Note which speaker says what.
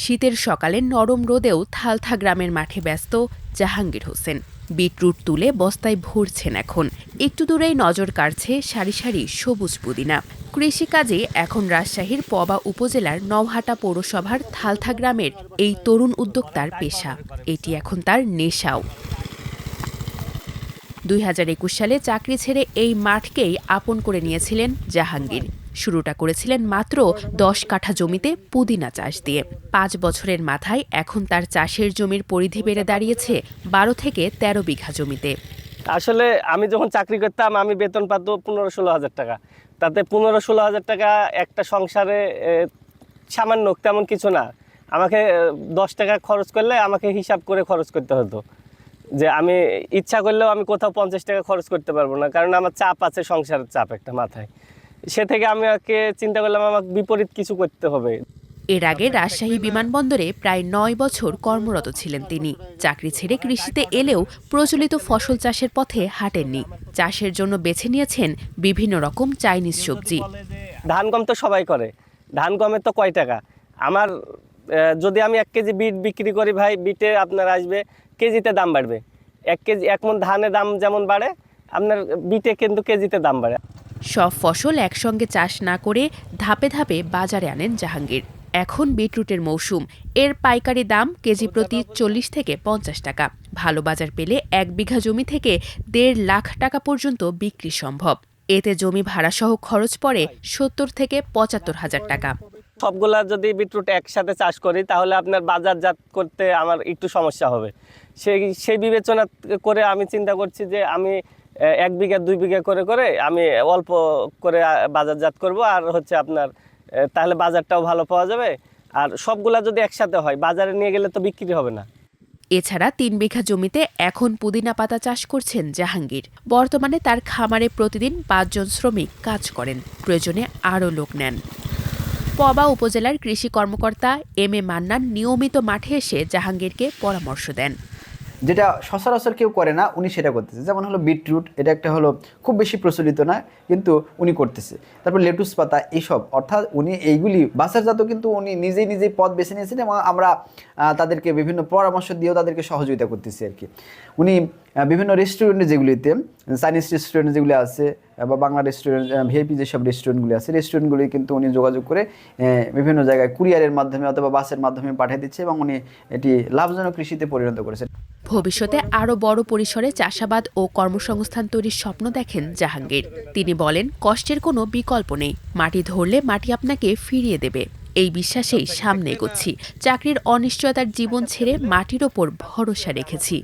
Speaker 1: শীতের সকালে নরম রোদেও থালথা গ্রামের মাঠে ব্যস্ত জাহাঙ্গীর হোসেন। বিটরুট তুলে বস্তায় ভরছেন এখন। একটু দূরেই নজর কাড়ছে সারি সারি সবুজ পুদিনা। কৃষিকাজে এখন রাজশাহীর পবা উপজেলার নওহাটা পৌরসভার থালথা গ্রামের এই তরুণ উদ্যোক্তার পেশা। এটি এখন তার নেশাও। ২০২১ সালে চাকরি ছেড়ে এই মাঠকেই আপন করে নিয়েছিলেন জাহাঙ্গীর। শুরুটা করেছিলেন মাত্র ১০ কাঠা জমিতে পুদিনা চাষ দিয়ে। ৫ বছরের মাথায় এখন তার চাষের জমির পরিধি বেড়ে দাঁড়িয়েছে ১২ থেকে ১৩ বিঘা জমিতে।
Speaker 2: আসলে আমি যখন চাকরি করতাম আমি বেতন পাতো ১৫-১৬ হাজার টাকা। তাতে ১৫-১৬ হাজার টাকা একটা সংসারে সামান্য, তেমন কিছু না। আমাকে ১০ টাকা খরচ করলে আমাকে হিসাব করে খরচ করতে হতো। যে আমি ইচ্ছা করলেও আমি কোথাও ৫০ টাকা খরচ করতে পারবো না, কারণ আমার চাপ আছে, সংসারের চাপ একটা মাথায়। সে থেকে আমি চিন্তা করলাম আমাকে বিপরীত কিছু করতে হবে।
Speaker 1: এর আগে রাজশাহী বিমানবন্দরে প্রায় ৯ বছর কর্মরত ছিলেন তিনি। চাকরি ছেড়ে কৃষিতে এলেও প্রচলিত ফসল চাষের পথে হাঁটেননি। চাষের জন্য বেছে নিয়েছেন বিভিন্ন রকম চাইনিজ সবজি।
Speaker 2: ধান গম তো সবাই করে, ধান গমের তো কয় টাকা। আমার যদি আমি ১ কেজি বিট বিক্রি করি ভাই, বিটে আপনার আসবে কেজিতে দাম বাড়বে। ১ মণ ধানের দাম যেমন বাড়ে, আপনার বিটে কিন্তু কেজিতে দাম বাড়ে।
Speaker 1: সব ফসল একসঙ্গে চাষ না করে ধাপে ধাপে বাজারে আনেন জাহাঙ্গীর। এখন বিটরুটের মৌসুম। এর পাইকারি দাম কেজি প্রতি ৪০ থেকে ৫০ টাকা। ভালো বাজার পেলে ১ বিঘা জমি থেকে ১.৫ লাখ টাকা পর্যন্ত বিক্রি সম্ভব। এতে জমি ভাড়াসহ খরচ পড়ে ৭০ থেকে ৭৫ হাজার টাকা।
Speaker 2: সবগুলা যদি বিটরুট একসাথে চাষ করি তাহলে আপনার বাজারজাত করতে আমার একটু সমস্যা হবে। সেই বিবেচনা করে আমি চিন্তা করছি যে আমি ১ বিঘা ২ বিঘা করে করে আমি অল্প করে বাজারজাত করব। আর হচ্ছে আপনার তাহলে বাজারটাও ভালো পাওয়া যাবে। আর সবগুলা যদি একসাথে হয় বাজারে নিয়ে গেলে তো বিক্রি হবে না।
Speaker 1: এছাড়া ৩ বিঘা জমিতে এখন পুদিনা পাতা চাষ করছেন জাহাঙ্গীর। বর্তমানে তার খামারে প্রতিদিন ৫ জন শ্রমিক কাজ করেন, প্রয়োজনে আরও লোক নেন। পবা উপজেলার কৃষি কর্মকর্তা এম.এ. মান্নান নিয়মিত মাঠে এসে জাহাঙ্গীরকে পরামর্শ দেন।
Speaker 3: যেটা সচরাচর কেউ করে না, উনি সেটা করতেছে। যেমন হলো বিটরুট, এটা একটা হলো খুব বেশি প্রচলিত না, কিন্তু উনি করতেছে। তারপর লেটুস পাতা, এইসব, অর্থাৎ উনি এইগুলি বাজারজাত কিন্তু উনি নিজেই পথ বেছে নিয়েছেন এবং আমরা তাদেরকে বিভিন্ন পরামর্শ দিয়েও তাদেরকে সহযোগিতা করতেছি আর কি। উনি বিভিন্ন রেস্টুরেন্টে, যেগুলিতে চাইনিজ রেস্টুরেন্ট যেগুলি আছে বা বাংলা রেস্টুরেন্ট, ভিআইপি যেসব রেস্টুরেন্টগুলি আছে, রেস্টুরেন্টগুলি কিন্তু উনি যোগাযোগ করে বিভিন্ন জায়গায় কুরিয়ারের মাধ্যমে অথবা বাসের মাধ্যমে পাঠিয়ে দিচ্ছে এবং উনি এটি লাভজনক কৃষিতে পরিণত করেছেন।
Speaker 1: ভবিষ্যতে আরও বড় পরিসরে চাষাবাদ ও কর্মসংস্থান তৈরির স্বপ্ন দেখেন জাহাঙ্গীর। তিনি বলেন, কষ্টের কোনো বিকল্প নেই। মাটি ধরলে মাটি আপনাকে ফিরিয়ে দেবে। এই বিশ্বাসেই সামনে এগোচ্ছি। চাকরির অনিশ্চয়তার জীবন ছেড়ে মাটির ওপর ভরসা রেখেছি।